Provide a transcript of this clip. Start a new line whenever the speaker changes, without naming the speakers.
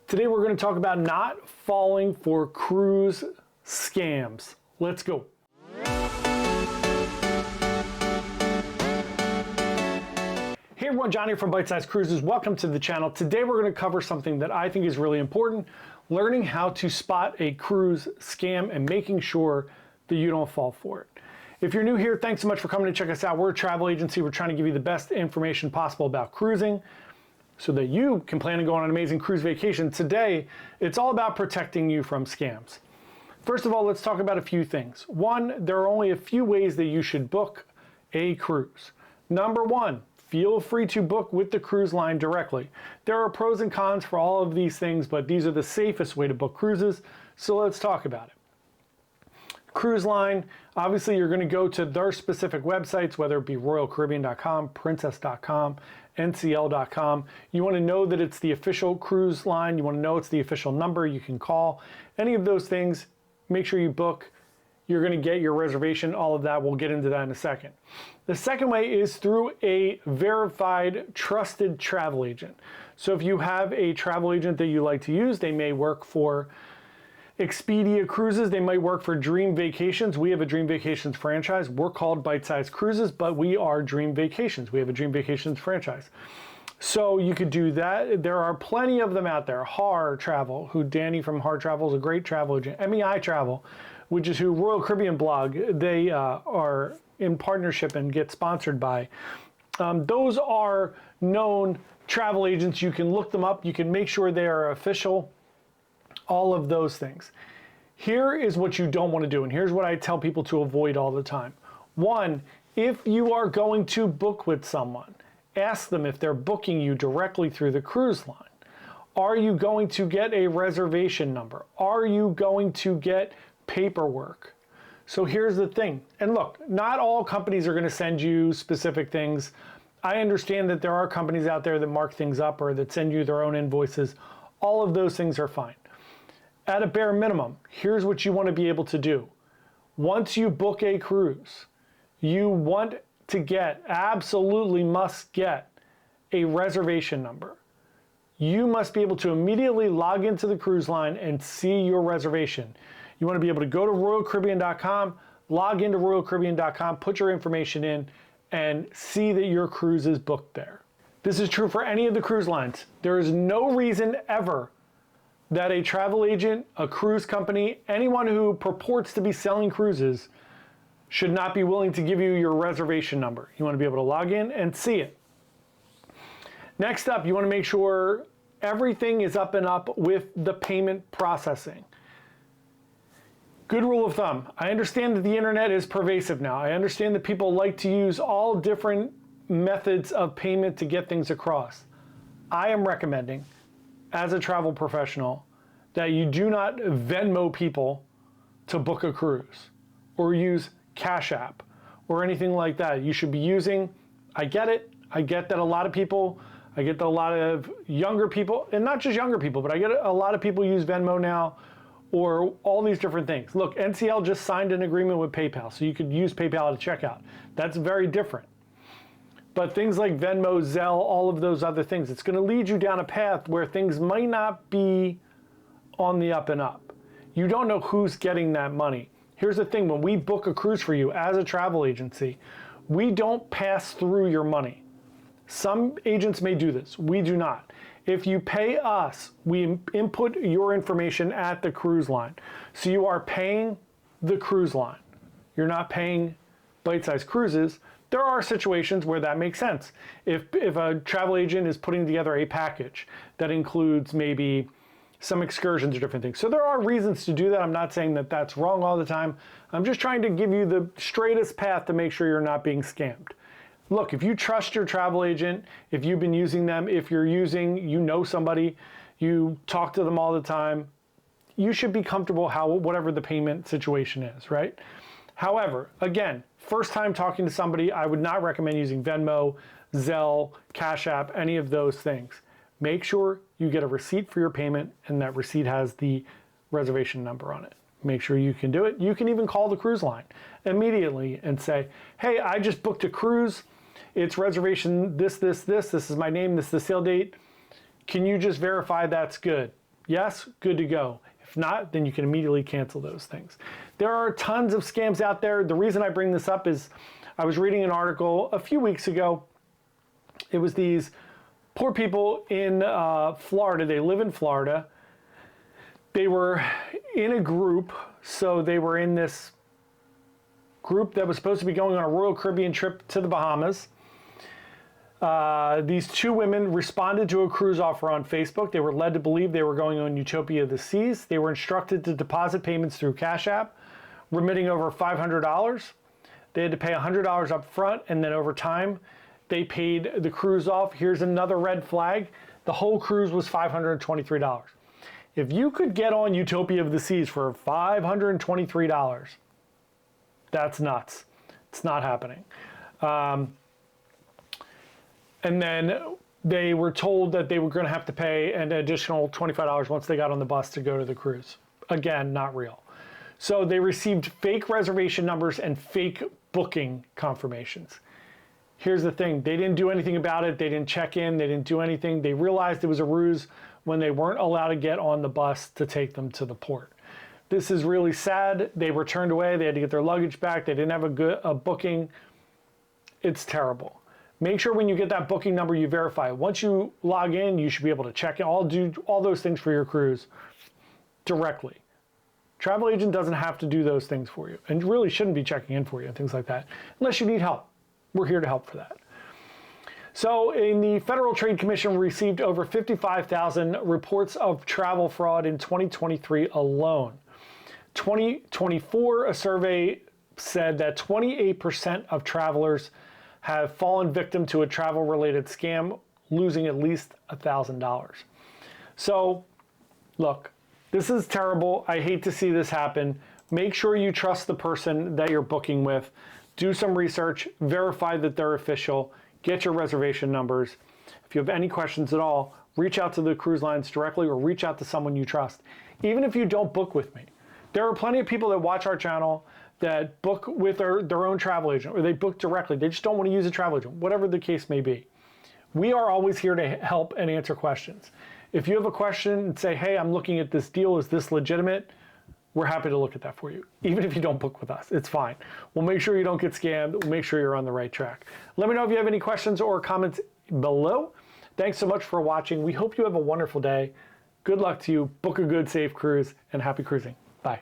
Today we're going to talk about not falling for cruise scams. Let's go. Hey everyone, John here from Byte Size Cruises. Welcome to the channel. Today we're going to cover something that I think is really important, learning how to spot a cruise scam and making sure that you don't fall for it. If you're new here, thanks so much for coming to check us out. We're a travel agency. We're trying to give you the best information possible about cruising so that you can plan on going on an amazing cruise vacation. Today, it's all about protecting you from scams. First of all, let's talk about a few things. One, there are only a few ways that you should book a cruise. Number one, feel free to book with the cruise line directly. There are pros and cons for all of these things, but these are the safest way to book cruises, so let's talk about it. Cruise line, obviously you're going to go to their specific websites, whether it be royalcaribbean.com, princess.com, ncl.com. You want to know that it's the official cruise line. You want to know it's the official number you can call. Any of those things, make sure you book. You're going to get your reservation, all of that. We'll get into that in a second. The second way is through a verified, trusted travel agent. So if you have a travel agent that you like to use, they may work for Expedia Cruises, they might work for Dream Vacations. We have a Dream Vacations franchise. We're called Byte Size Cruises, but we are Dream Vacations. We have a Dream Vacations franchise. So you could do that. There are plenty of them out there. Har Travel, who Danny from Har Travel is a great travel agent. MEI Travel, which is who Royal Caribbean Blog, they are in partnership and get sponsored by. Those are known travel agents. You can look them up. You can make sure they are official. All of those things. Here is what you don't want to do, and here's what I tell people to avoid all the time. One, if you are going to book with someone, ask them if they're booking you directly through the cruise line. Are you going to get a reservation number? Are you going to get paperwork? So here's the thing, and look, not all companies are going to send you specific things. I understand that there are companies out there that mark things up or that send you their own invoices. All of those things are fine. At a bare minimum, here's what you want to be able to do. Once you book a cruise, you want to get, absolutely must get, a reservation number. You must be able to immediately log into the cruise line and see your reservation. You want to be able to go to royalcaribbean.com, log into royalcaribbean.com, put your information in, and see that your cruise is booked there. This is true for any of the cruise lines. There is no reason ever that a travel agent, a cruise company, anyone who purports to be selling cruises should not be willing to give you your reservation number. You want to be able to log in and see it. Next up, you want to make sure everything is up and up with the payment processing. Good rule of thumb. I understand that the internet is pervasive now. I understand that people like to use all different methods of payment to get things across. I am recommending, as a travel professional, that you do not Venmo people to book a cruise or use Cash App or anything like that. You should be using, I get it. I get that a lot of people, I get that a lot of younger people, and not just younger people, but I get a lot of people use Venmo now or all these different things. Look, NCL just signed an agreement with PayPal, so you could use PayPal to checkout. That's very different. But things like Venmo, Zelle, all of those other things, it's going to lead you down a path where things might not be on the up and up. You don't know who's getting that money. Here's the thing, when we book a cruise for you as a travel agency, we don't pass through your money. Some agents may do this. We do not. If you pay us, we input your information at the cruise line. So you are paying the cruise line. You're not paying Byte Size Cruises. There are situations where that makes sense. If a travel agent is putting together a package that includes maybe some excursions or different things. So there are reasons to do that. I'm not saying that that's wrong all the time. I'm just trying to give you the straightest path to make sure you're not being scammed. Look, if you trust your travel agent, if you've been using them, if you're using, you know somebody, you talk to them all the time, you should be comfortable whatever the payment situation is, right? However, again, first time talking to somebody, I would not recommend using Venmo, Zelle, Cash App, any of those things. Make sure you get a receipt for your payment and that receipt has the reservation number on it. Make sure you can do it. You can even call the cruise line immediately and say, hey, I just booked a cruise. It's reservation this is my name, this is the sail date. Can you just verify that's good? Yes, good to go. If not, then you can immediately cancel those things. There are tons of scams out there. The reason I bring this up is I was reading an article a few weeks ago. It was these poor people in Florida. They live in Florida. They were in a group, so they were in this group that was supposed to be going on a Royal Caribbean trip to the Bahamas. These two women responded to a cruise offer on Facebook. They were led to believe they were going on Utopia of the Seas. They were instructed to deposit payments through Cash App, remitting over $500. They had to pay $100 up front, and then over time, they paid the cruise off. Here's another red flag. The whole cruise was $523. If you could get on Utopia of the Seas for $523, that's nuts. It's not happening. And then they were told that they were going to have to pay an additional $25 once they got on the bus to go to the cruise. Again, not real. So they received fake reservation numbers and fake booking confirmations. Here's the thing. They didn't do anything about it. They didn't check in. They didn't do anything. They realized it was a ruse when they weren't allowed to get on the bus to take them to the port. This is really sad. They were turned away. They had to get their luggage back. They didn't have a booking. It's terrible. Make sure when you get that booking number, you verify it. Once you log in, you should be able to check it. Do all those things for your cruise directly. Travel agent doesn't have to do those things for you and really shouldn't be checking in for you and things like that unless you need help. We're here to help for that. So the Federal Trade Commission received over 55,000 reports of travel fraud in 2023 alone. 2024, a survey said that 28% of travelers have fallen victim to a travel-related scam, losing at least $1,000. So, look, this is terrible. I hate to see this happen. Make sure you trust the person that you're booking with. Do some research, verify that they're official, get your reservation numbers. If you have any questions at all, reach out to the cruise lines directly or reach out to someone you trust. Even if you don't book with me. There are plenty of people that watch our channel that book with their own travel agent, or they book directly. They just don't want to use a travel agent, whatever the case may be. We are always here to help and answer questions. If you have a question and say, hey, I'm looking at this deal, is this legitimate? We're happy to look at that for you. Even if you don't book with us, it's fine. We'll make sure you don't get scammed. We'll make sure you're on the right track. Let me know if you have any questions or comments below. Thanks so much for watching. We hope you have a wonderful day. Good luck to you. Book a good, safe cruise, and happy cruising. Bye.